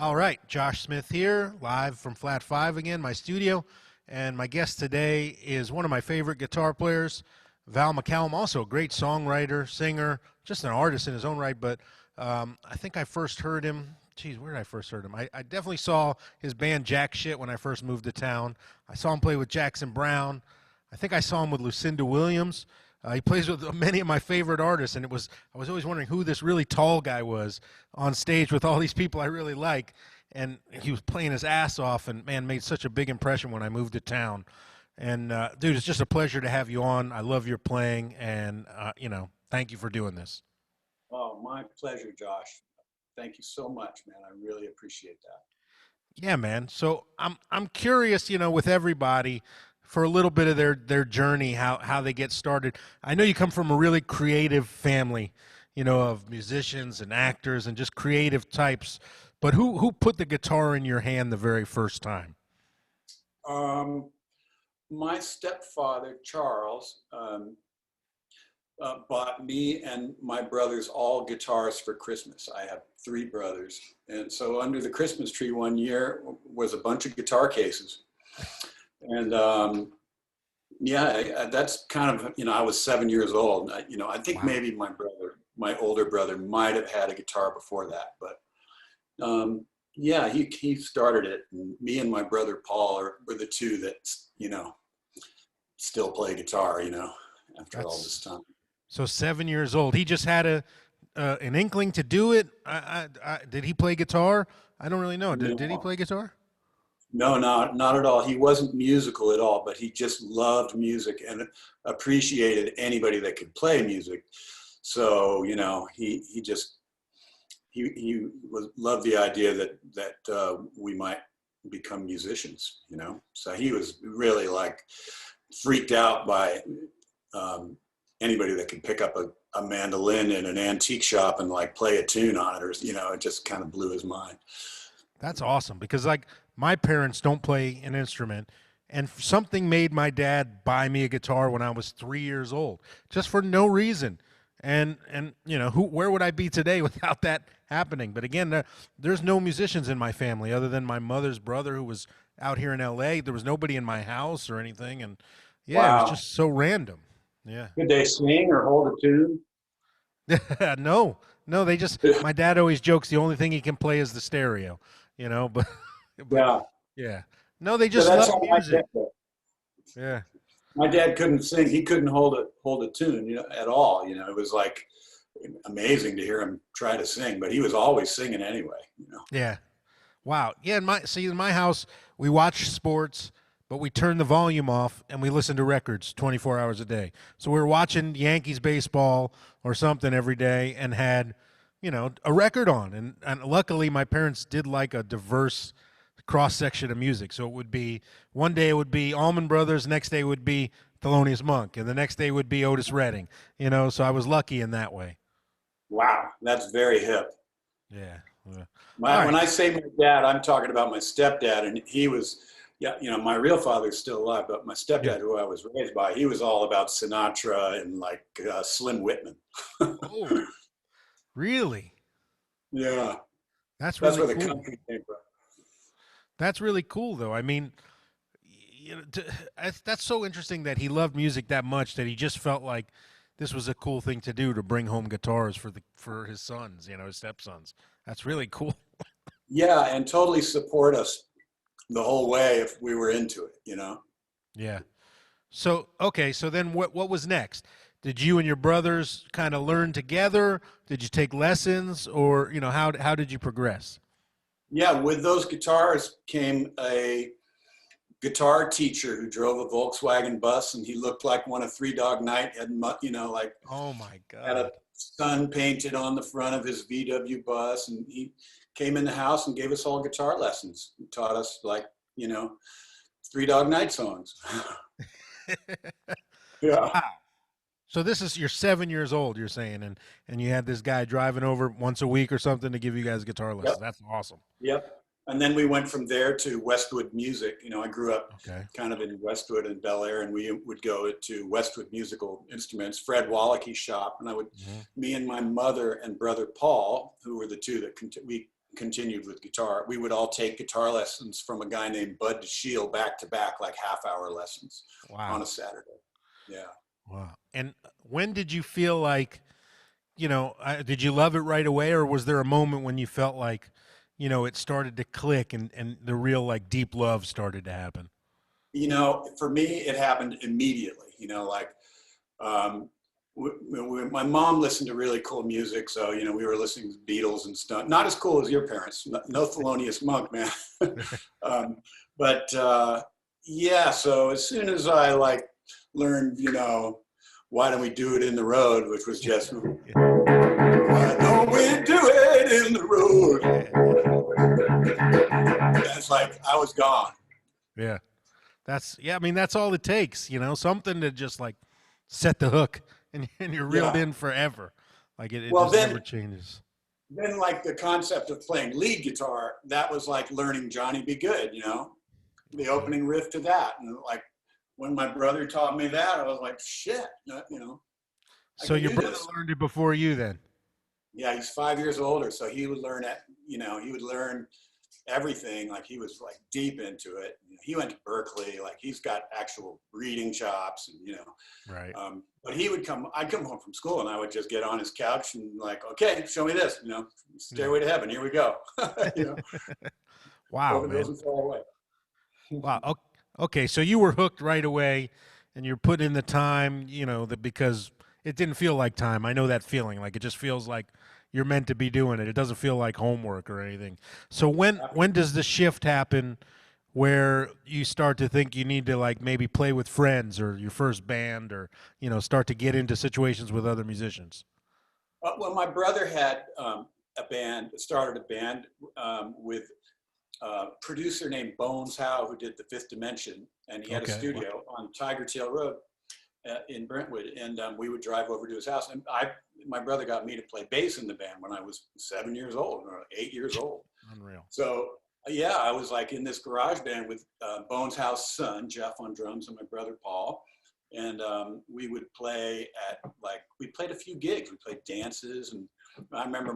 All right, Josh Smith here, live from Flat Five again, my studio. And my guest today is one of my favorite guitar players, Val McCallum, also a great songwriter, singer, just an artist in his own right. But I think I first heard him, geez, where did I first heard him? I definitely saw his band Jack Shit when I first moved to town. I saw him play with Jackson Brown. I think I saw him with Lucinda Williams. He plays with many of my favorite artists, and I was always wondering who this really tall guy was on stage with all these people I really like. And he was playing his ass off, and man, made such a big impression when I moved to town. And dude, it's just a pleasure to have you on. I love your playing, and thank you for doing this. Oh, my pleasure, Josh. Thank you so much, man. I really appreciate that. Yeah, man. So I'm curious, with everybody for a little bit of their journey, how they get started. I know you come from a really creative family, of musicians and actors and just creative types. But who put the guitar in your hand the very first time? Um, my stepfather, Charles, bought me and my brothers all guitars for Christmas. I have three brothers. And so under the Christmas tree one year was a bunch of guitar cases. And that's kind of, I was 7 years old. I think Wow. maybe my older brother might have had a guitar before that, but he started it. And me and my brother Paul were the two that, still play guitar, after all this That's time. so 7 years old. He just had an inkling to do it. Did he play guitar? I don't really know. Did he No, play guitar? no, not at all. He wasn't musical at all, but he just loved music and appreciated anybody that could play music. So, he loved the idea that we might become musicians, So he was really like freaked out by anybody that could pick up a mandolin in an antique shop and like play a tune on it, or it just kind of blew his mind. That's awesome because like my parents don't play an instrument, and something made my dad buy me a guitar when I was 3 years old, just for no reason. And where would I be today without that happening? But again, there's no musicians in my family other than my mother's brother who was out here in L.A. There was nobody in my house or anything, and yeah, it was Wow. just so random. Yeah. Could they sing or hold a tune? No, no, they just my dad always jokes the only thing he can play is the stereo, but but Yeah. yeah. No, they So just that's love how music. Yeah. my dad couldn't sing. He couldn't hold a tune, at all. It was like amazing to hear him try to sing, but he was always singing anyway. Yeah. Wow. Yeah, in my house we watch sports, but we turn the volume off and we listen to records 24 hours a day. So we were watching Yankees baseball or something every day and had, a record on. And luckily my parents did like a diverse cross section of music. So it would be one day it would be Allman Brothers, next day would be Thelonious Monk, and the next day would be Otis Redding. So I was lucky in that way. Wow, that's very hip. Yeah. Yeah. All When right. I say my dad, I'm talking about my stepdad, and he was, yeah, my real father's still alive, but my Yeah. stepdad, who I was raised by, he was all about Sinatra and like Slim Whitman. Oh, really? Yeah, That's that's really where the cool. country came from. That's really cool, though. I mean, that's so interesting that he loved music that much that he just felt like this was a cool thing to do to bring home guitars for his sons, his stepsons. That's really cool. Yeah, and totally support us the whole way if we were into it. Yeah. So okay, so then what was next? Did you and your brothers kind of learn together? Did you take lessons, or how did you progress? Yeah, with those guitars came a guitar teacher who drove a Volkswagen bus, and he looked like one of Three Dog Night. Had like Oh my had a God. sun painted on the front of his VW bus, and he came in the house and gave us all guitar lessons. He taught us like Three Dog Night songs. Yeah. Wow. So this is you're 7 years old, you're saying, and you had this guy driving over once a week or something to give you guys guitar lessons. Yep. That's awesome. Yep. And then we went from there to Westwood Music. I grew up Okay. kind of in Westwood and Bel Air, and we would go to Westwood Musical Instruments, Fred Wallachy's shop, and Mhm. me and my mother and brother Paul, who were the two that we continued with guitar. We would all take guitar lessons from a guy named Bud DeShiel back to back, like half-hour lessons on Wow. a Saturday. Yeah. Wow. And when did you feel like, did you love it right away, or was there a moment when you felt like, it started to click and the real like deep love started to happen? For me, it happened immediately. Um, my mom listened to really cool music, so we were listening to Beatles and stuff. Not as cool as your parents. No Thelonious Monk, man. um, but yeah, so as soon as I like learned, why don't we do it in the road, which was just why don't we do it in the road? That's like I was gone. Yeah. I mean, that's all it takes, something to just like set the hook and you're reeled Yeah. in forever. Like it Well, just never changes. then like the concept of playing lead guitar, that was like learning Johnny Be Good, the opening riff to that. And like when my brother taught me that, I was like, shit, I So can your do brother this. learned it before you then? Yeah, he's 5 years older. So he would learn he would learn everything. Like he was like deep into it. He went to Berkeley, like he's got actual reading chops and, Right. But I'd come home from school and I would just get on his couch and like, okay, show me this, Stairway to Heaven, here we go. Wow, Hope it man. doesn't fall away. Wow. Okay, so you were hooked right away, and you're putting in the time, because it didn't feel like time. I know that feeling. Like it just feels like you're meant to be doing it. It doesn't feel like homework or anything. So when does the shift happen where you start to think you need to like maybe play with friends or your first band or start to get into situations with other musicians? Well, my brother had started a band with a producer named Bones Howe, who did The Fifth Dimension, and he had a Okay. studio on Tiger Tail Road in Brentwood, and we would drive over to his house. And my brother got me to play bass in the band when I was 7 years old or 8 years old. Unreal. So yeah, I was like in this garage band with Bones Howe's son, Jeff, on drums, and my brother Paul. And we would play we played a few gigs. We played dances, and I remember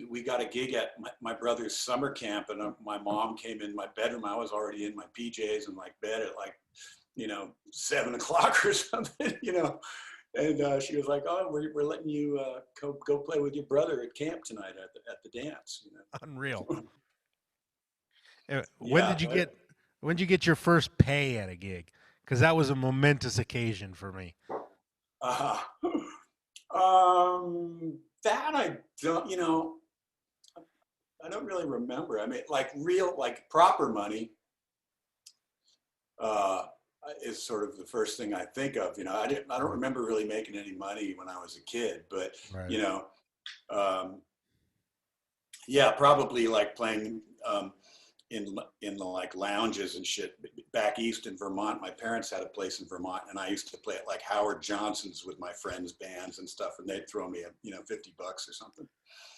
we got a gig at my brother's summer camp, and my mom came in my bedroom. I was already in my PJs and like bed at like 7 o'clock or something, and she was like, "Oh, we're letting you go play with your brother at camp tonight at the dance." Unreal. Yeah. When did you get your first pay at a gig? Because that was a momentous occasion for me. Uh, that I don't, I don't really remember. I mean, like real, like proper money uh, is sort of the first thing I think of. I don't remember really making any money when I was a kid, but Right. Yeah, probably like playing in the like lounges and shit back east in Vermont. My parents had a place in Vermont, and I used to play at like Howard Johnson's with my friends' bands and stuff, and they'd throw me $50 or something.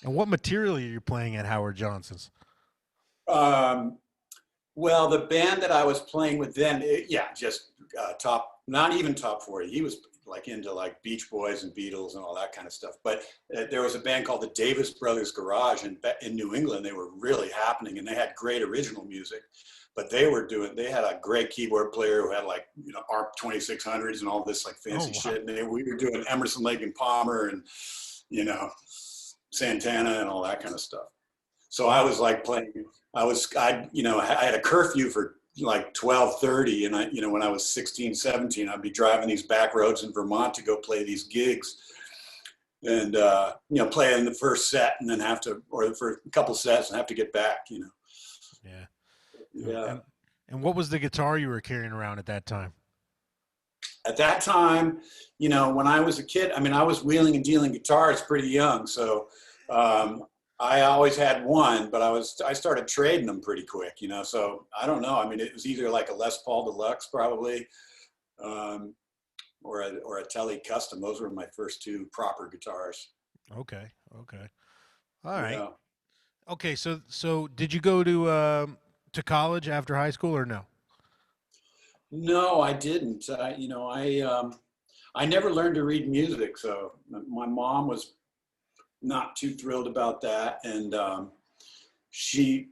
And what material are you playing at Howard Johnson's? Well, the band that I was playing with then, just not even top 40. He was like into like Beach Boys and Beatles and all that kind of stuff. But there was a band called the Davis Brothers Garage in New England. They were really happening, and they had great original music. But they had a great keyboard player who had like ARP 2600s and all this like fancy shit. And we were doing Emerson, Lake and Palmer and Santana and all that kind of stuff. So I was like playing. I had a curfew for like 12:30, and when I was 16, 17, I'd be driving these back roads in Vermont to go play these gigs, and play in the first set and then for a couple sets and have to get back. Yeah. Yeah. And what was the guitar you were carrying around at that time? At that time, when I was a kid, I mean, I was wheeling and dealing guitars pretty young, so I always had one, but I started trading them pretty quick, so I don't know. I mean, it was either like a Les Paul Deluxe probably, or a Tele Custom. Those were my first two proper guitars. Okay. All right. Yeah. Okay, so did you go to college after high school or no? No, I didn't. I never learned to read music, so my mom was not too thrilled about that, and she,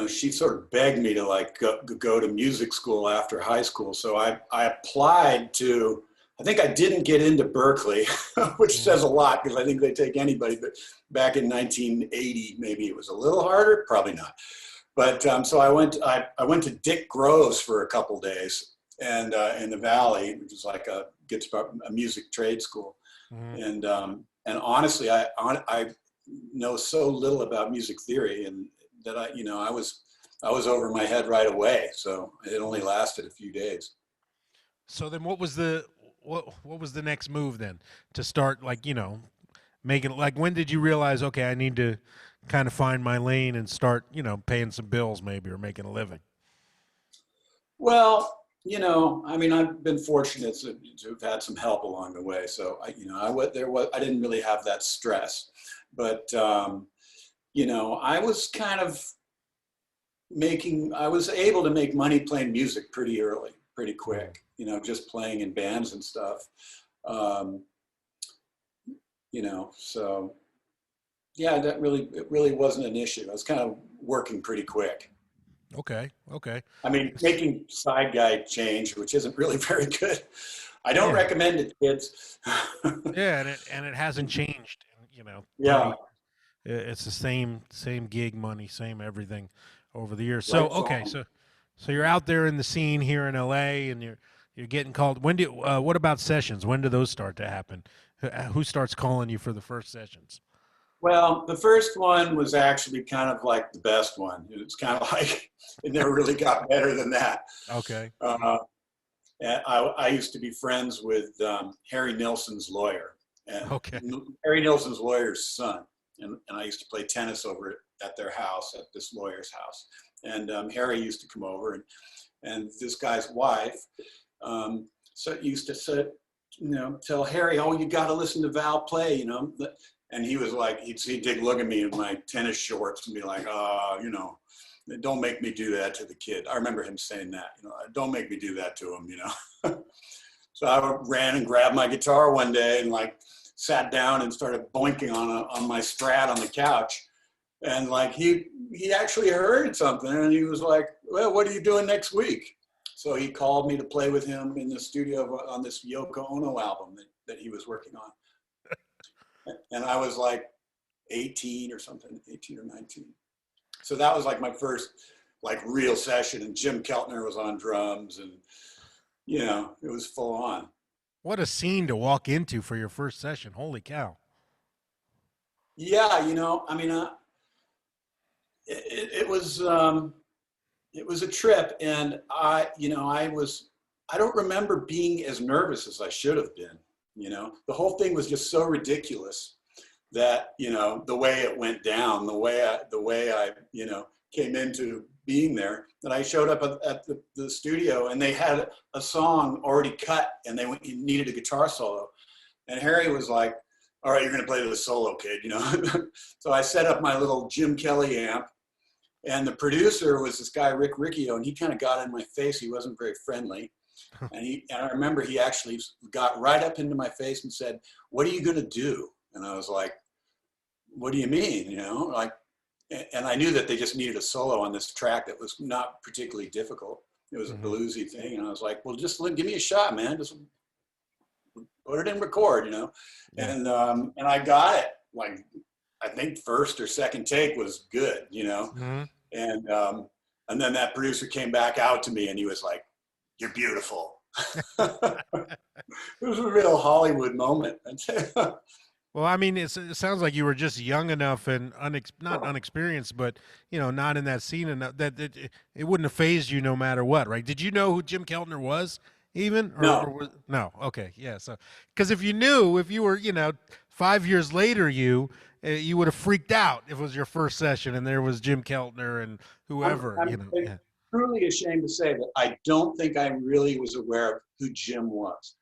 she sort of begged me to like go to music school after high school. So I applied to, I think I didn't get into Berkeley, which says a lot because I think they take anybody, but back in 1980, maybe it was a little harder, probably not. But so I went to Dick Grove's for a couple days, and in the Valley, which is like a music trade school. Mm-hmm. And honestly, I know so little about music theory, and that I was over my head right away. So it only lasted a few days. So then, what was the next move then to start like making like when did you realize okay I need to kind of find my lane and start paying some bills maybe or making a living? Well, I mean, I've been fortunate to have had some help along the way. So I didn't really have that stress, but I was kind of I was able to make money playing music pretty early, pretty quick, just playing in bands and stuff. Um, so yeah, it really wasn't an issue. I was kind of working pretty quick. Okay, okay. I mean, making side guy change, which isn't really very good. I don't Yeah, recommend it, kids. yeah, and it hasn't changed in 20 Yeah, years. It's the same gig money, same everything over the years. So right okay, song. so you're out there in the scene here in LA and you're getting called. When do what about sessions? When do those start to happen? Who starts calling you for the first sessions? Well, the first one was actually kind of like the best one. It's kind of like it never really got better than that. Okay. And I used to be friends with Harry Nilsson's lawyer, and Okay. Harry Nilsson's lawyer's son. And I used to play tennis over at their house, at this lawyer's house. And Harry used to come over, and this guy's wife so used to say, tell Harry, oh, you got to listen to Val play, And he was like, he'd look at me in my tennis shorts and be like, don't make me do that to the kid. I remember him saying that, don't make me do that to him, So I ran and grabbed my guitar one day and like sat down and started boinking on my Strat on the couch. And like he actually heard something and he was like, well, what are you doing next week? So he called me to play with him in the studio on this Yoko Ono album that he was working on. And I was like 18 or something, 18 or 19. So that was like my first like real session, and Jim Keltner was on drums, and it was full on. What a scene to walk into for your first session. Holy cow. Yeah, I mean, it was a trip, and I don't remember being as nervous as I should have been. The whole thing was just so ridiculous that the way it went down, the way I came into being there, that I showed up at the studio and they had a song already cut and they needed a guitar solo, and Harry was like, all right, you're going to play the solo, kid, So I set up my little Jim Kelly amp, and the producer was this guy, Rick Riccio, and he kind of got in my face. He wasn't very friendly. And I remember he actually got right up into my face and said, what are you going to do? And I was like, what do you mean? And I knew that they just needed a solo on this track that was not particularly difficult. It was a bluesy thing. And I was like, well, just give me a shot, man. Just put it in record, Yeah. And I got it. Like, I think first or second take was good, Mm-hmm. And then that producer came back out to me and he was like, you're beautiful. It was a real Hollywood moment. Well, I mean, it sounds like you were just young enough and not unexperienced, but not in that scene enough that it wouldn't have phased you no matter what, right? Did you know who Jim Keltner was, even, or No, was, no? Okay, yeah. So, because if you knew, if you were, 5 years later, you would have freaked out if it was your first session and there was Jim Keltner and whoever, I'm Yeah. truly ashamed to say that I don't think I really was aware of who Jim was.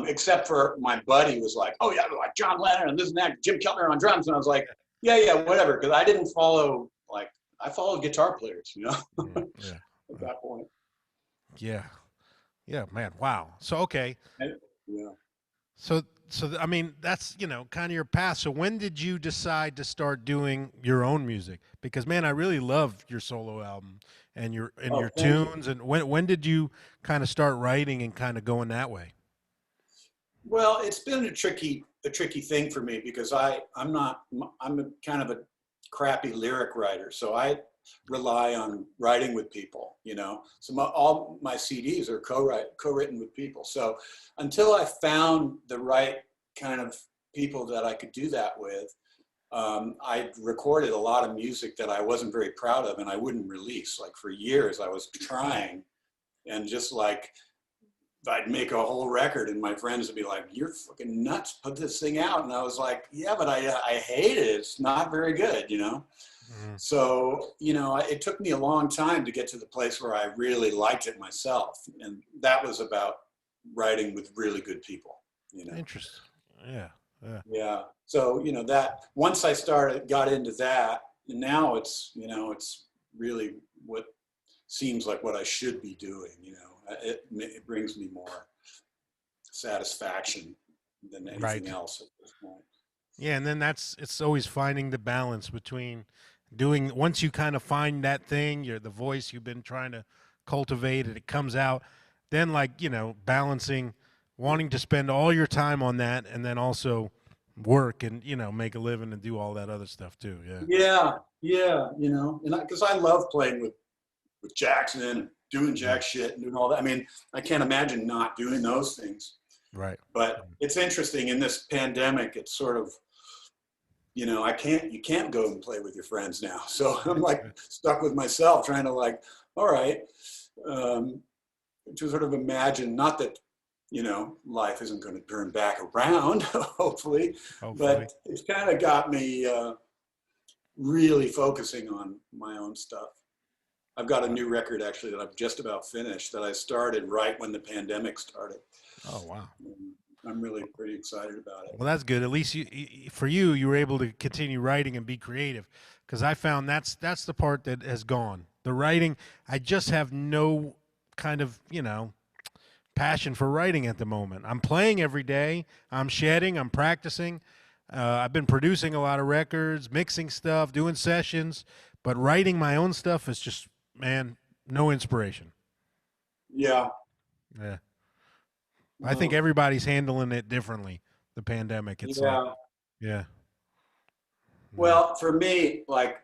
Except for my buddy was like, oh yeah, like John Lennon and this and that, Jim Keltner on drums. And I was like, yeah, whatever. Because I didn't follow, like, I followed guitar players, Yeah. at that point. Yeah. Yeah, man. Wow. So okay. And, yeah. So I mean, that's, kind of your path. So when did you decide to start doing your own music? Because man, I really love your solo album and your Oh, thank you. tunes. And when did you kind of start writing and kind of going that way? Well, it's been a tricky thing for me because I'm not, I'm a kind of a crappy lyric writer. So I rely on writing with people, you know. So all my CDs are co-written with people. So until I found the right kind of people that I could do that with, I recorded a lot of music that I wasn't very proud of and I wouldn't release. Like for years I was trying, and just like I'd make a whole record and my friends would be like, "You're fucking nuts, put this thing out." And I was like, "Yeah, but I hate it. It's not very good, you know?" Mhm. So, you know, it took me a long time to get to the place where I really liked it myself. And that was about writing with really good people, you know? Interesting. Yeah. Yeah. Yeah. So, you know, that once I got into that, and now it's, you know, it's really what seems like what I should be doing, you know? It brings me more satisfaction than anything Right. else at this point. Yeah, and then it's always finding the balance between doing once you kind of find that thing, you're the voice you've been trying to cultivate and it comes out, then like, balancing wanting to spend all your time on that and then also work and, make a living and do all that other stuff too. Yeah. Yeah, yeah, you know, and because I love playing with Jackson and doing Yeah. jack shit and doing all that. I mean, I can't imagine not doing those things. Right. But it's interesting in this pandemic. It's sort of, you know, you can't go and play with your friends now. So I'm like stuck with myself, trying to like, all right, um, to sort of imagine, not that, you know, life isn't going to turn back around, hopefully, Hopefully. but it's kind of got me really focusing on my own stuff. I've got a new record actually that I've just about finished that I started right when the pandemic started. Oh wow. And I'm really pretty excited about it. Well, that's good. At least for you, you were able to continue writing and be creative. Because I found that's the part that has gone. The writing, I just have no kind of passion for writing at the moment. I'm playing every day. I'm shedding. I'm practicing. I've been producing a lot of records, mixing stuff, doing sessions, but writing my own stuff is just, man, no inspiration. Yeah. Yeah, I think Well, everybody's handling it differently. The pandemic, it's like, yeah. yeah, yeah. Well, for me, like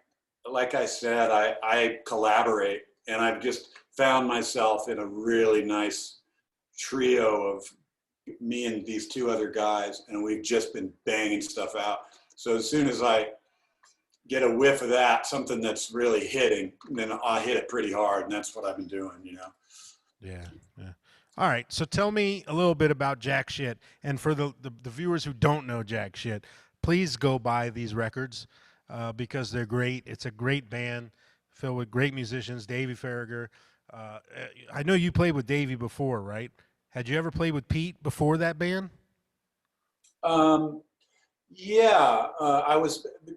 I said, I collaborate, and I've just found myself in a really nice trio of me and these two other guys, and we've just been banging stuff out. So as soon as I get a whiff of that, something that's really hitting, then I hit it pretty hard, and that's what I've been doing, you know. Yeah, yeah. All right. So tell me a little bit about Jack Shit. And for the viewers who don't know Jack Shit, please go buy these records because they're great. It's a great band filled with great musicians. Davey Farragher. I know you played with Davey before, right? Had you ever played with Pete before that band? Um, yeah,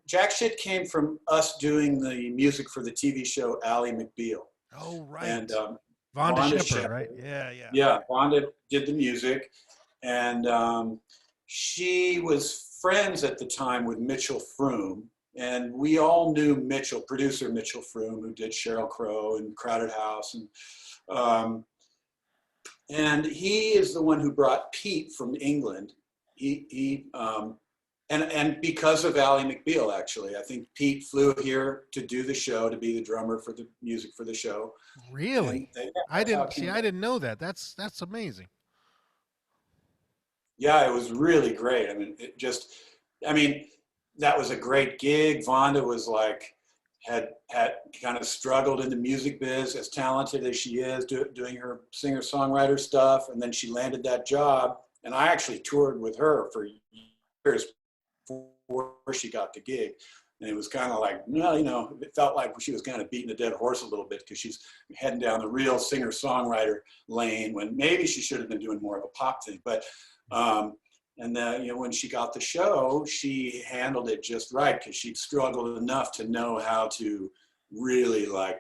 Jack Shit came from us doing the music for the TV show Ally McBeal. Oh, And right. Vonda Vonda Shepard, right? Shepard, Yeah, yeah. yeah, Vonda did the music. And she was friends at the time with Mitchell Froom. And we all knew Mitchell, producer Mitchell Froom, who did Sheryl Crow and Crowded House. Um, and he is the one who brought Pete from England. And because of Ally McBeal, actually, I think Pete flew here to do the show, to be the drummer for the music for the show, and Really? I that's how didn't it see. came I about. didn't know that. That's amazing. Yeah, it was really great. I mean, I mean, that was a great gig. Vonda was like, had kind of struggled in the music biz, as talented as she is, doing her singer-songwriter stuff, and then she landed that job. And I actually toured with her for years before she got the gig. And it was kind of like, well, you know, it felt like she was kind of beating a dead horse a little bit because she's heading down the real singer-songwriter lane when maybe she should have been doing more of a pop thing. But and then, you know, when she got the show, she handled it just right because she'd struggled enough to know how to really, like,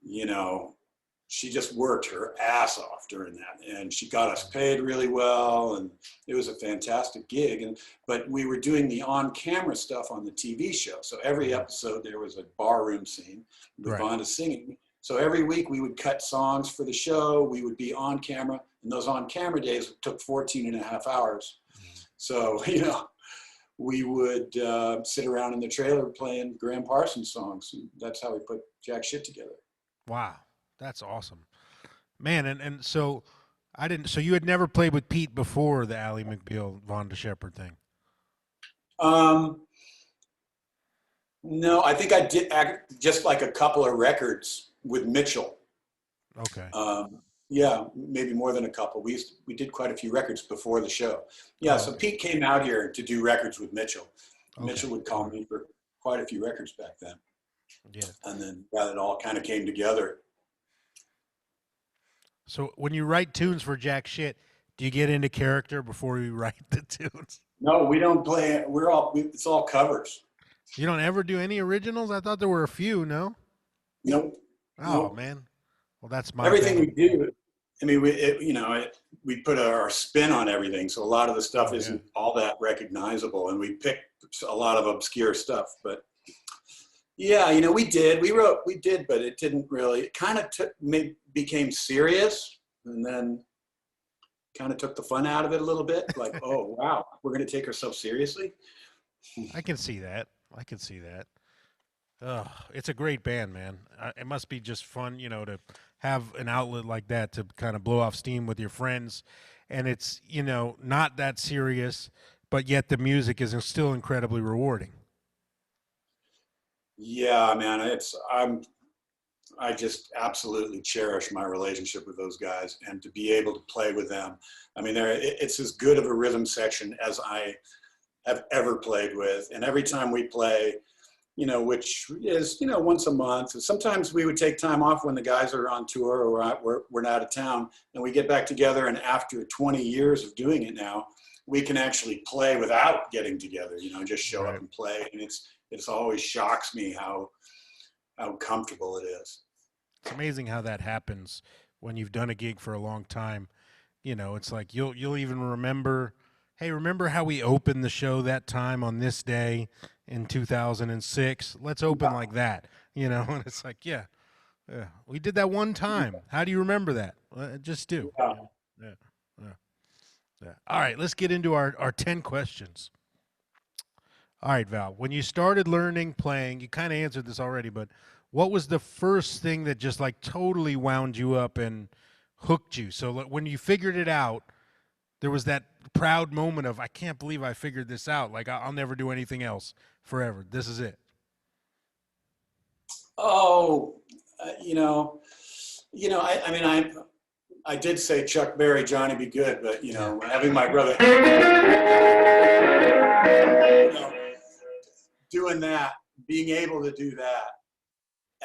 you know, she just worked her ass off during that, and she got us paid really well, and it was a fantastic gig. But we were doing the on-camera stuff on the TV show, so every episode there was a barroom scene with Vonda singing. So every week we would cut songs for the show. We would be on camera, and those on-camera days took 14 and a half hours. So, we would sit around in the trailer playing Graham Parsons songs. And that's how we put Jack Shit together. Wow, that's awesome, man. And so I didn't. So you had never played with Pete before the Ally McBeal, Vonda Shepard thing? No, I think I did just like a couple of records with Mitchell. Okay. Yeah, maybe more than a couple. We did quite a few records before the show. Yeah, so Pete came out here to do records with Mitchell. Mitchell would call me for quite a few records back then. Yeah. And then it all kind of came together. So when you write tunes for Jack Shit, do you get into character before you write the tunes? No, we don't play it. It's all covers. You don't ever do any originals? I thought there were a few, no? Nope. Oh, nope. Man. Well, that's my everything we do. I mean, we put our spin on everything. So a lot of the stuff isn't all that recognizable, and we picked a lot of obscure stuff. But yeah, we did, but it didn't really. It kind of became serious, and then kind of took the fun out of it a little bit. Like, oh wow, we're going to take ourselves seriously. I can see that. Oh, it's a great band, man. It must be just fun, to have an outlet like that to kind of blow off steam with your friends. And it's, not that serious, but yet the music is still incredibly rewarding. Yeah, man, I just absolutely cherish my relationship with those guys, and to be able to play with them. I mean, it's as good of a rhythm section as I have ever played with. And every time we play, which is, once a month. Sometimes we would take time off when the guys are on tour or we're out of town, and we get back together. And after 20 years of doing it now, we can actually play without getting together, just show up and play. And it's always shocks me how comfortable it is. It's amazing how that happens when you've done a gig for a long time. It's like you'll even remember, hey, remember how we opened the show that time on this day in 2006? Let's open like that, and it's like, yeah, we did that one time. How do you remember that? Just do. Yeah. All right, let's get into our 10 questions. All right, Val, when you started learning playing, you kind of answered this already, but what was the first thing that just like totally wound you up and hooked you? So when you figured it out, there was that proud moment of, I can't believe I figured this out. Like, I'll never do anything else forever. This is it. Oh, I did say Chuck Berry, Johnny Be Good, but, having my brother doing that, being able to do that,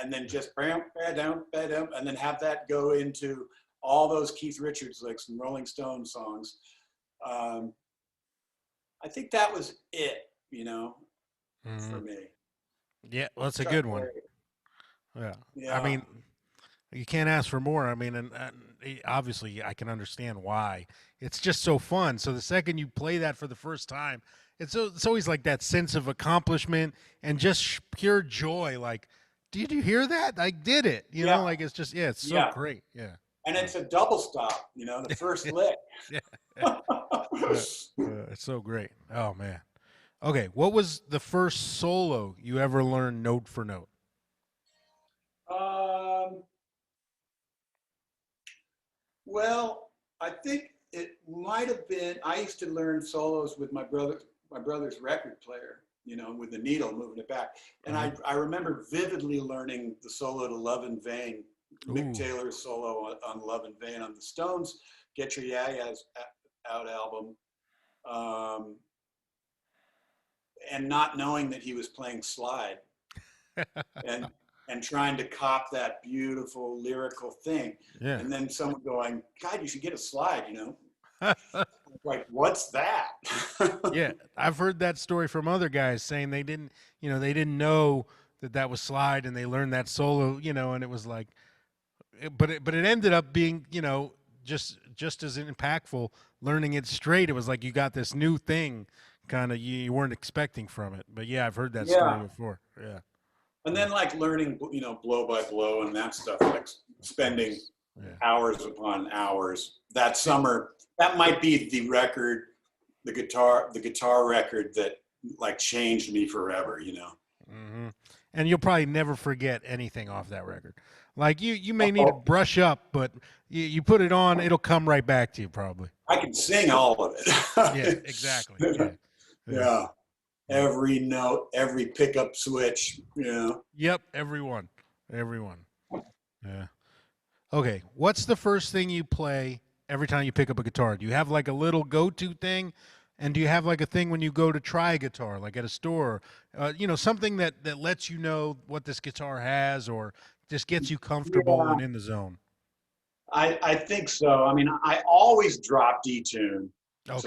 and then just bam, bam, bam, and then have that go into all those Keith Richards licks and Rolling Stone songs. I think that was it, for me. Yeah, well, that's a good one. Yeah. I mean, you can't ask for more. I mean, and obviously I can understand why. It's just so fun. So the second you play that for the first time, it's always like that sense of accomplishment and just pure joy. Like, did you hear that? I did it. You know, like it's just, it's so great. Yeah. And it's a double stop, the first lick. It's so great. Oh, man. Okay, what was the first solo you ever learned note for note? Well, I think it might have been, I used to learn solos with my brother's record player, with the needle, moving it back. And I remember vividly learning the solo to Love in Vain, Mick Taylor's solo on Love in Vain on the Stones' Get Your Ya-Ya's Out album. And not knowing that he was playing slide and trying to cop that beautiful lyrical thing. Yeah. And then someone going, God, you should get a slide, Like, what's that? Yeah, I've heard that story from other guys saying they didn't know that was slide, and they learned that solo, and it was like, but it ended up being, you know, just as impactful. Learning it straight, it was like you got this new thing, kind of you weren't expecting from it. But yeah, I've heard that story Yeah. before. Yeah, And yeah, then like learning, you know, blow by blow and that stuff, like of spending course. Yeah. hours upon hours. That summer, that might be the record, the guitar record that like changed me forever, you know. Hmm. And you'll probably never forget anything off that record. Like you may need to Oh, brush up, but you put it on, it'll come right back to you probably. I can sing all of Yeah, it. exactly. Yeah, yeah, Yeah. yeah. Every note, every pickup switch, you know. Yep, everyone, everyone. Yeah. Okay, what's the first thing you play every time you pick up a guitar? Do you have like a little go-to thing? And do you have like a thing when you go to try a guitar, like at a store, you know, something that lets you know what this guitar has, or just gets you comfortable Yeah, and in the zone? I think so. I mean, I always drop D tune. Okay.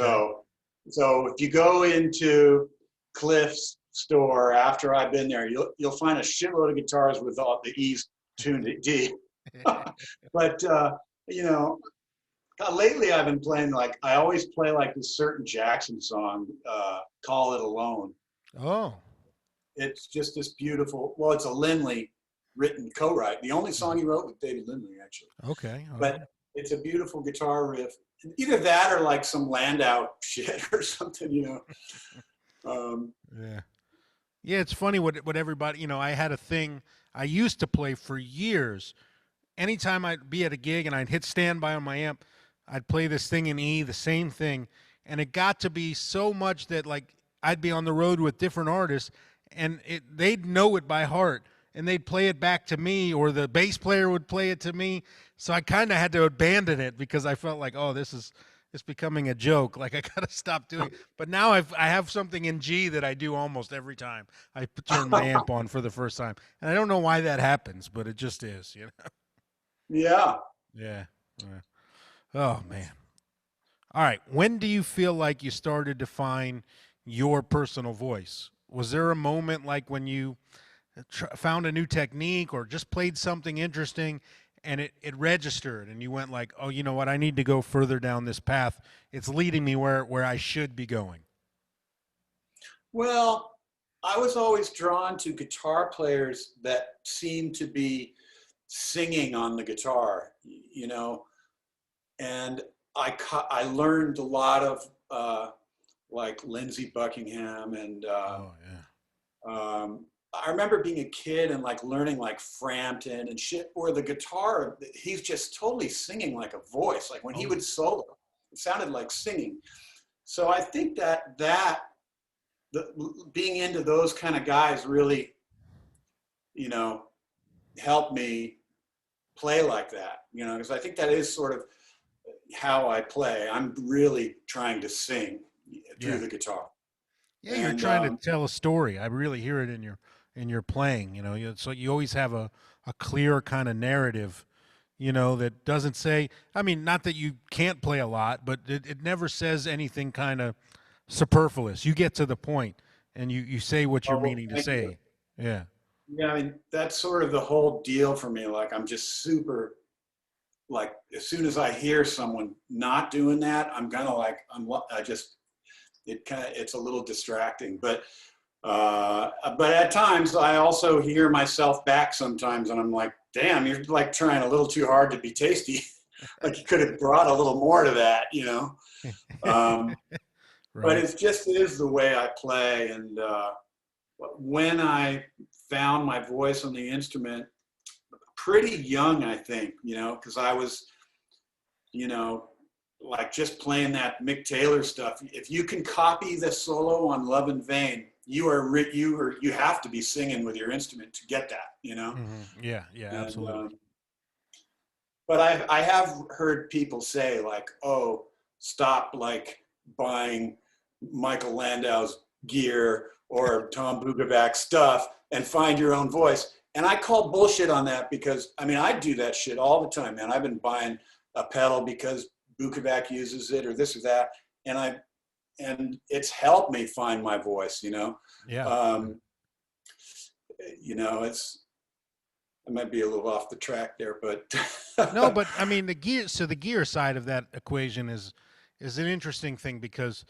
So if you go into Cliff's store after I've been there, you'll find a shitload of guitars with all the E's tuned to D. But you know, lately I've been playing like I always play like this certain Jackson song, "Call It Alone." Oh. It's just this beautiful. Well, it's a Lindley written co-write. The only song he wrote with David Lindley, actually. Okay. All right. But it's a beautiful guitar riff. Either that or like some Landau shit or something, you know. Yeah. Yeah, it's funny what everybody, you know, I had a thing I used to play for years. Anytime I'd be at a gig and I'd hit standby on my amp, I'd play this thing in E, the same thing, and it got to be so much that like I'd be on the road with different artists, and they'd know it by heart, and they'd play it back to me, or the bass player would play it to me. So I kind of had to abandon it because I felt like, oh, this is it's becoming a joke. Like I gotta stop doing. It. But now I have something in G that I do almost every time I turn my amp on for the first time, and I don't know why that happens, but it just is, you know. Yeah. Yeah. Yeah. Oh man. All right. When do you feel like you started to find your personal voice? Was there a moment like when you found a new technique or just played something interesting and it registered and you went like, oh, you know what? I need to go further down this path. It's leading me where I should be going. Well, I was always drawn to guitar players that seemed to be singing on the guitar, you know, and I learned a lot of like Lindsey Buckingham and Oh yeah. I remember being a kid and like learning like Frampton and shit, where the guitar, he's just totally singing like a voice. Like when he Oh would yeah. solo, it sounded like singing. So I think that the, being into those kind of guys really, you know, helped me play like that. You know, because I think that is sort of how I play. I'm really trying to sing through Yeah. the guitar. Yeah, you're And trying to tell a story. I really hear it in your playing. You know, so you always have a clear kind of narrative. You know that doesn't say. I mean, not that you can't play a lot, but it never says anything kind of superfluous. You get to the point, and you say what you're oh, well, meaning to thank you. say. Yeah. Yeah, I mean, that's sort of the whole deal for me. Like, I'm just super, like, as soon as I hear someone not doing that, I'm kind of like, I just, it's a little distracting. But at times I also hear myself back sometimes and I'm like, damn, you're like trying a little too hard to be tasty. Like you could have brought a little more to that, you know? Um, but Right. it's just is the way I play. And when I found my voice on the instrument, pretty young, I think, you know, because I was, you know, like just playing that Mick Taylor stuff. If you can copy the solo on Love in Vain, you have to be singing with your instrument to get that, you know. Yeah. Yeah. And Absolutely. but I have heard people say like, oh, stop like buying Michael Landau's gear or Tom Bukovac stuff and find your own voice. And I call bullshit on that because I mean I do that shit all the time, man. I've been buying a pedal because Bukovac uses it or this or that, and it's helped me find my voice. Yeah. Um, it's I might be a little off the track there, but No, but I mean the gear. So the gear side of that equation is an interesting thing because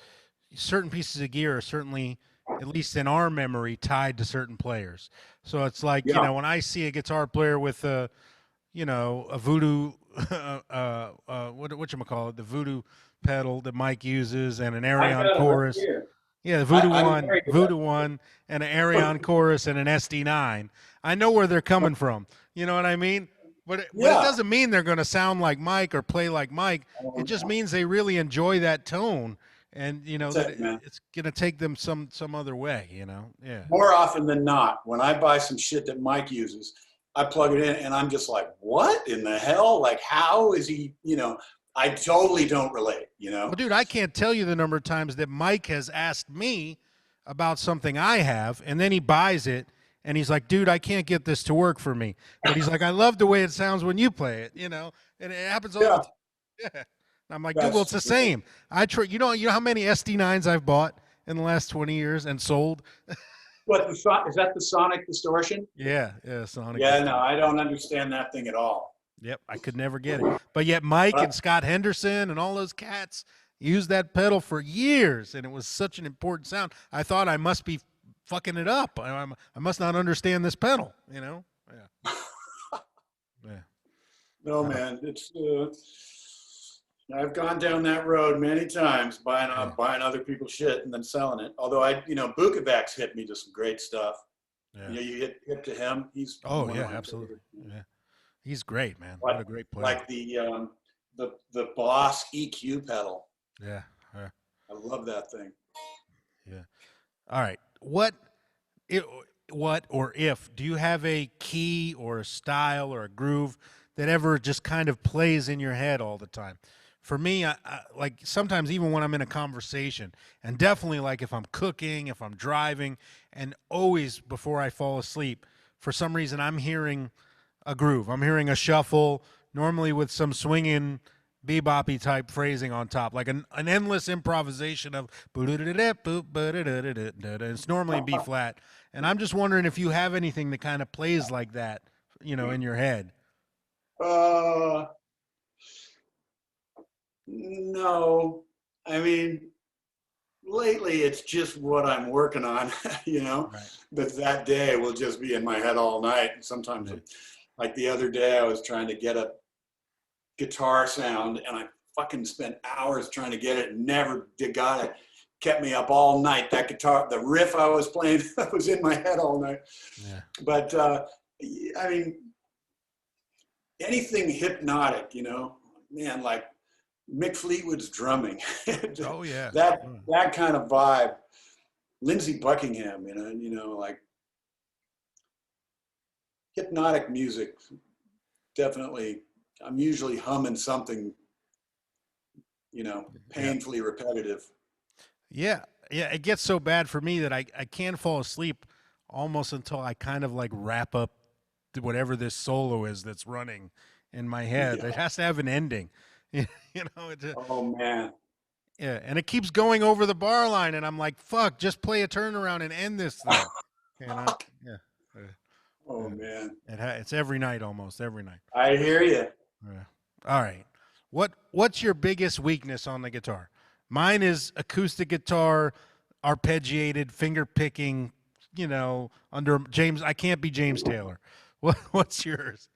certain pieces of gear are certainly, at least in our memory, tied to certain players. So it's like, yeah, when I see a guitar player with a, a voodoo, what you call it, the voodoo pedal that Mike uses, and an I Arion got it right chorus. here. Yeah, the I'm married to Voodoo one, and an Arion that. chorus and an SD9. I know where they're coming from. You know what I mean? But it Yeah. doesn't mean they're going to sound like Mike or play like Mike. It just means they really enjoy that tone, and That's that it, man. it's going to take them some other way. Yeah. More often than not, when I buy some shit that Mike uses, I plug it in and I'm just like, what in the hell? Like, how is he, I totally don't relate, Well, dude, I can't tell you the number of times that Mike has asked me about something I have, and then he buys it, and he's like, "Dude, I can't get this to work for me." But he's like, "I love the way it sounds when you play it," and it happens all the Yeah, time. Yeah. And I'm like, "Dude, well, it's that's the same." I try. You know how many SD9s I've bought in the last 20 years and sold? what is that the sonic distortion? Yeah, Sonic Yeah, no, Distortion. I don't understand that thing at all. Yep, I could never get it. But yet Mike and But Scott Henderson and all those cats used that pedal for years, and it was such an important sound. I thought I must be fucking it up. I must not understand this pedal. Yeah, yeah. no, Uh, man, I've gone down that road many times, yeah, buying other people's shit and then selling it. Although Bukavac's hit me to some great stuff. yeah. You hit to him. He's Oh one of yeah, my absolutely. favorites. Yeah, he's great, man. What a But great player. like the Boss EQ pedal. Yeah, yeah, I love that thing. yeah. All right. It, what or if do you have a key or a style or a groove that ever just kind of plays in your head all the time? For me, I like sometimes even when I'm in a conversation, and definitely like if I'm cooking, if I'm driving, and always before I fall asleep, for some reason I'm hearing a groove. I'm hearing a shuffle, normally with some swinging beboppy type phrasing on top, like an endless improvisation of it's normally in B flat. And I'm just wondering if you have anything that kind of plays like that, in your head. Uh, no, I mean, lately it's just what I'm working on, you know. Right. But that day will just be in my head all night. And sometimes, Yeah. like the other day, I was trying to get a guitar sound, and I fucking spent hours trying to get it, and never got it. Kept me up all night. That guitar, the riff I was playing, was in my head all night. Yeah. But I mean, anything hypnotic, man, like Mick Fleetwood's drumming, Oh yeah. that kind of vibe. Lindsey Buckingham, like hypnotic music. Definitely, I'm usually humming something, Yeah. painfully repetitive. Yeah. Yeah. It gets so bad for me that I can't fall asleep almost until I kind of like wrap up whatever this solo is that's running in my head. Yeah. It has to have an ending. you know, it, Oh man. yeah, and it keeps going over the bar line, and I'm like, "Fuck, just play a turnaround and end this thing." Yeah, uh, Oh uh, man. it's every night, almost every night. I hear you. Yeah. All right, what's your biggest weakness on the guitar? Mine is acoustic guitar, arpeggiated, finger picking. Under James, I can't be James Taylor. What's yours?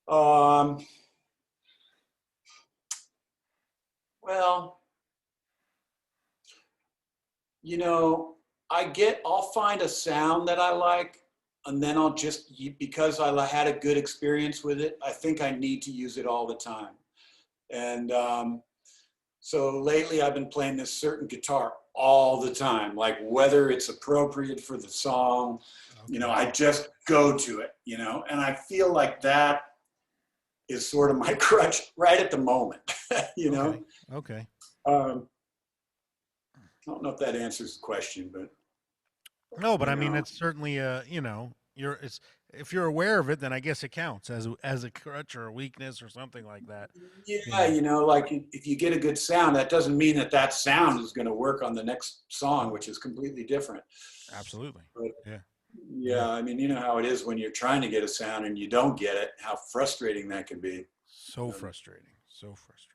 Um, well, you know, I'll find a sound that I like, and then because I had a good experience with it, I think I need to use it all the time. And so lately I've been playing this certain guitar all the time, like whether it's appropriate for the song, Okay. I just go to it, and I feel like that is sort of my crutch right at the moment, you know? Okay. Okay. Um, I don't know if that answers the question, but No, but you I mean, know, it's certainly it's if you're aware of it, then I guess it counts as a crutch or a weakness or something like that. You yeah, know. like if you get a good sound, that doesn't mean that sound is going to work on the next song, which is completely different. Absolutely. But Yeah. Yeah, I mean, you know how it is when you're trying to get a sound and you don't get it, how frustrating that can be. So frustrating. So frustrating.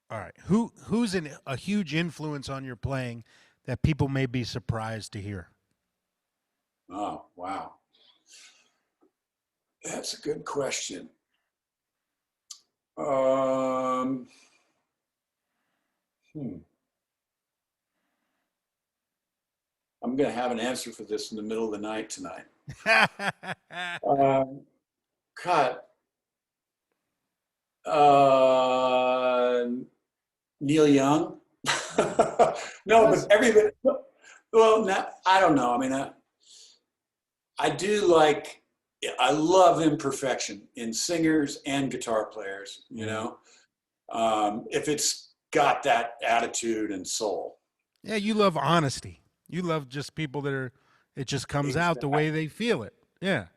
All right. Who's a huge influence on your playing that people may be surprised to hear? Oh, wow. That's a good question. Um, hmm. I'm going to have an answer for this in the middle of the night tonight. Um, God, uh, Neil Young. No, Yes. but everybody. Well, I don't know. I mean, I do like. I love imperfection in singers and guitar players. You Mhm. know, if it's got that attitude and soul. Yeah, you love honesty. You love just people that are. It just comes out the way Exactly. they feel it. Yeah.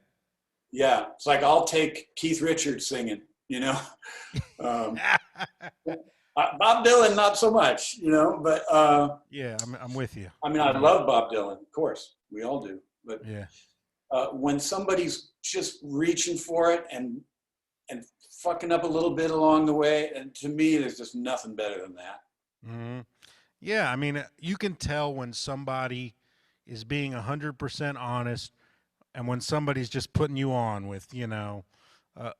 Yeah, it's like I'll take Keith Richards singing. You know, um, Bob Dylan not so much. You know, but Yeah, I'm with you. I mean, I I'm with love Bob Dylan, of course, we all do. But you. Yeah. when somebody's just reaching for it and fucking up a little bit along the way, and to me, there's just nothing better than that. Hmm. Yeah, I mean, you can tell when somebody is being 100% honest and when somebody's just putting you on with,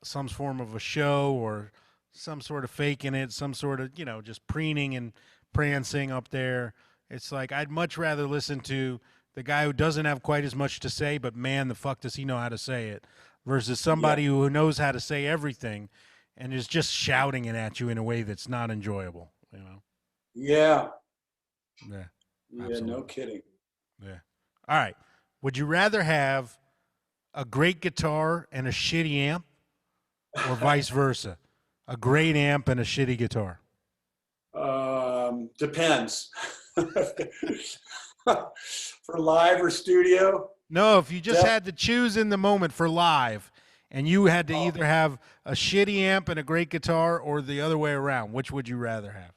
some form of a show or some sort of faking it, some sort of, just preening and prancing up there. It's like I'd much rather listen to the guy who doesn't have quite as much to say, but man, the fuck does he know how to say it, versus Yeah, somebody who knows how to say everything and is just shouting it at you in a way that's not enjoyable, yeah, Yeah, yeah, no absolutely. kidding. Yeah. All right. Would you rather have a great guitar and a shitty amp, or vice versa? A great amp and a shitty guitar. Depends. For live or studio, No, if you just def. had to choose in the moment for live and you had to Oh, either have a shitty amp and a great guitar or the other way around, which would you rather have?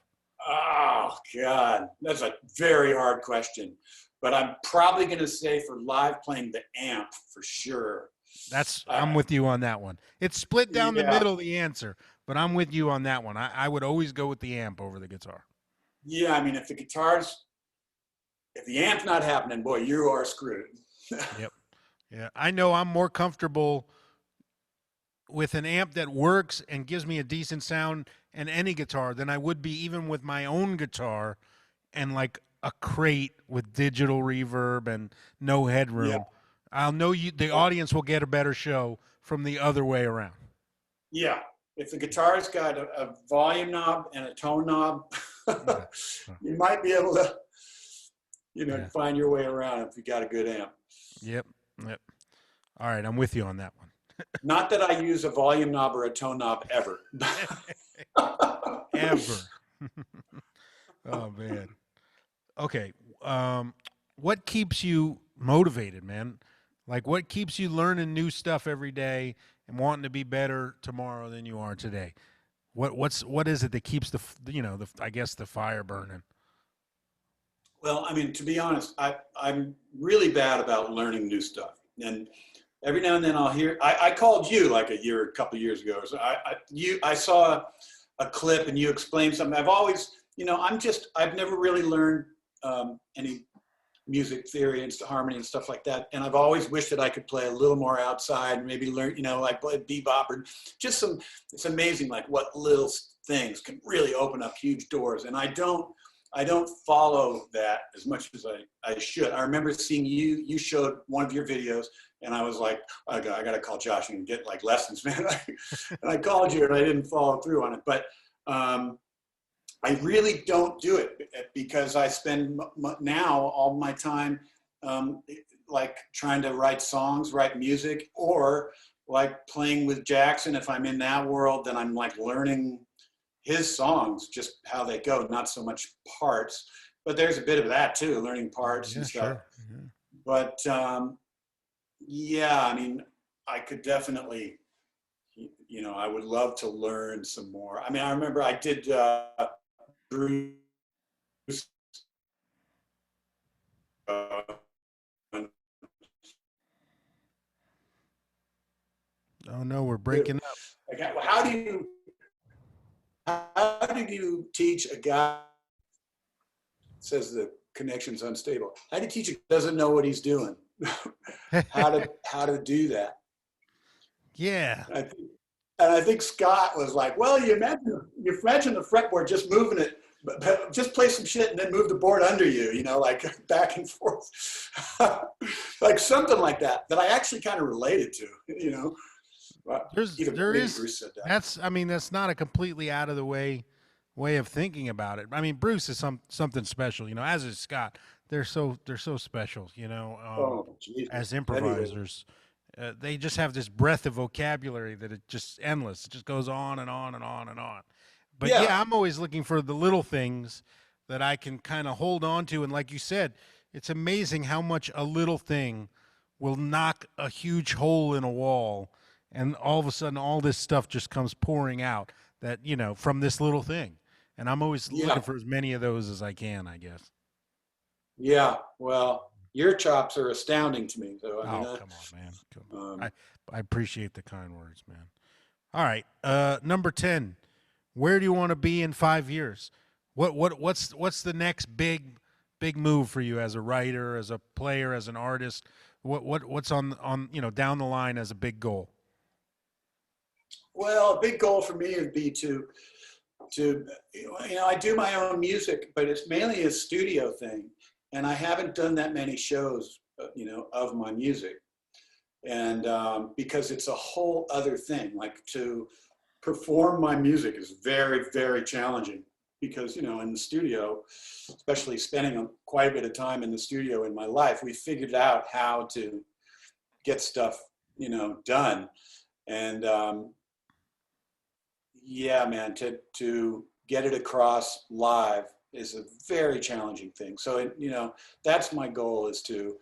oh God, that's a very hard question. But I'm probably going to say for live playing the amp for sure. I'm with you on that one. It's split down the Yeah, middle, the answer, but I'm with you on that one. I would always go with the amp over the guitar. yeah. I mean, if the amp's not happening, boy, you are screwed. Yep. Yeah. I know I'm more comfortable with an amp that works and gives me a decent sound and any guitar than I would be even with my own guitar and like a crate with digital reverb and no Yeah, headroom. I'll know the yeah, audience will get a better show from the other way around. yeah. If the guitar's got a volume knob and a tone knob, Yeah. you might be able to, Yeah. find your way around if you got a good amp. Yep. Yep. All right, I'm with you on that Not that I use a volume knob or a tone knob ever. one. Ever. Oh man. Okay. Um, what keeps you motivated, man? Like, what keeps you learning new stuff every day and wanting to be better tomorrow than you are today? What is it that keeps I guess the fire burning? Well, I mean, to be honest, I'm really bad about learning new stuff. And every now and then I'll hear, I called you like a couple of years ago. So I saw a clip and you explained something. I've always, I've never really learned any music theory and harmony and stuff like that. And I've always wished that I could play a little more outside, maybe learn, like play bebop or just it's amazing like what little things can really open up huge doors. And I don't follow that as much as I should. I remember seeing you showed one of your videos and I was like, I got to call Josh and get like lessons, man. And I called you and I didn't follow through on it. But I really don't do it because I spend now all my time um, like trying to write songs, write music, or like playing with Jackson. If I'm in that world, then I'm like learning his songs, just how they go, not so much parts. But there's a bit of that too, learning parts and Yeah, stuff. sure. Yeah. But yeah, I mean, I could definitely, I would love to learn some more. I mean, I remember I did Bruce uh, Oh no, we're too. breaking up. Like, how do you teach a guy says the connection's unstable? How do you teach a guy who doesn't know what he's doing? how to do that? Yeah. I think, and I think Scott was like, well, you imagine the fretboard just moving it, but just play some shit and then move the board under you, you know, like back and forth, like something like that I actually kind of related to, you know. Even There maybe is Bruce said that. that's I mean that's not a completely out of the way of thinking about it. I mean Bruce is something special, you know, as is Scott. They're so special, you know, Oh, Jesus. as Anyway, improvisers. They just have this breadth of vocabulary that it just endless. It just goes on and on and on and on. But yeah, yeah, I'm always looking for the little things that I can kind of hold on to. And like you said, it's amazing how much a little thing will knock a huge hole in a wall, and all of a sudden, all this stuff just comes pouring out that you know from this little thing. And I'm always looking yeah, for as many of those as I can, I guess. yeah. Well, your chops are astounding to me. So, I mean, Oh, come on, man. Come on. um, I appreciate the kind words, man. All right. Number 10. Where do you want to be in 5 years? What's the next big move for you as a writer, as a player, as an artist? What's on you know down the line as a big goal? well, a big goal for me would be to you know, I do my own music, but it's mainly a studio thing, and I haven't done that many shows, you know, of my music, and because it's a whole other thing. Like, to perform my music is very challenging because, you know, in the studio, especially spending quite a bit of time in the studio in my life, we figured out how to get stuff, you know, done. And yeah, man, to get it across live is a very challenging thing. So you know, that's my goal, is to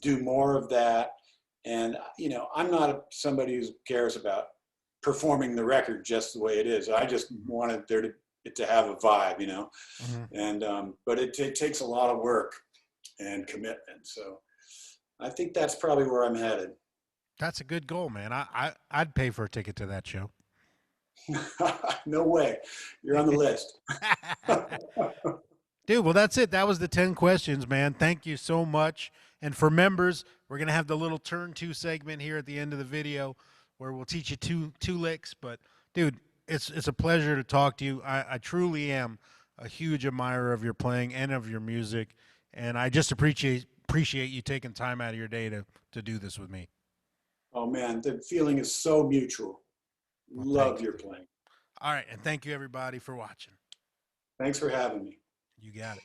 do more of that. And you know, I'm not somebody who cares about performing the record just the way it is. I just wanted it to have a vibe, you know. Mm-hmm. And but it takes a lot of work and commitment. So I think that's probably where I'm headed. That's a good goal, man. I'd pay for a ticket to that show. No way, you're on the list. Dude, well, that's it. That was the 10 questions, man. Thank you so much. And for members, we're going to have the little turn two segment here at the end of the video where we'll teach you two licks. But, dude, it's a pleasure to talk to you. I truly am a huge admirer of your playing and of your music. And I just appreciate you taking time out of your day to do this with me. Oh man, the feeling is so mutual. Well, Love thank your you. playing. All right. And thank you, everybody, for watching. Thanks for having me. You got it.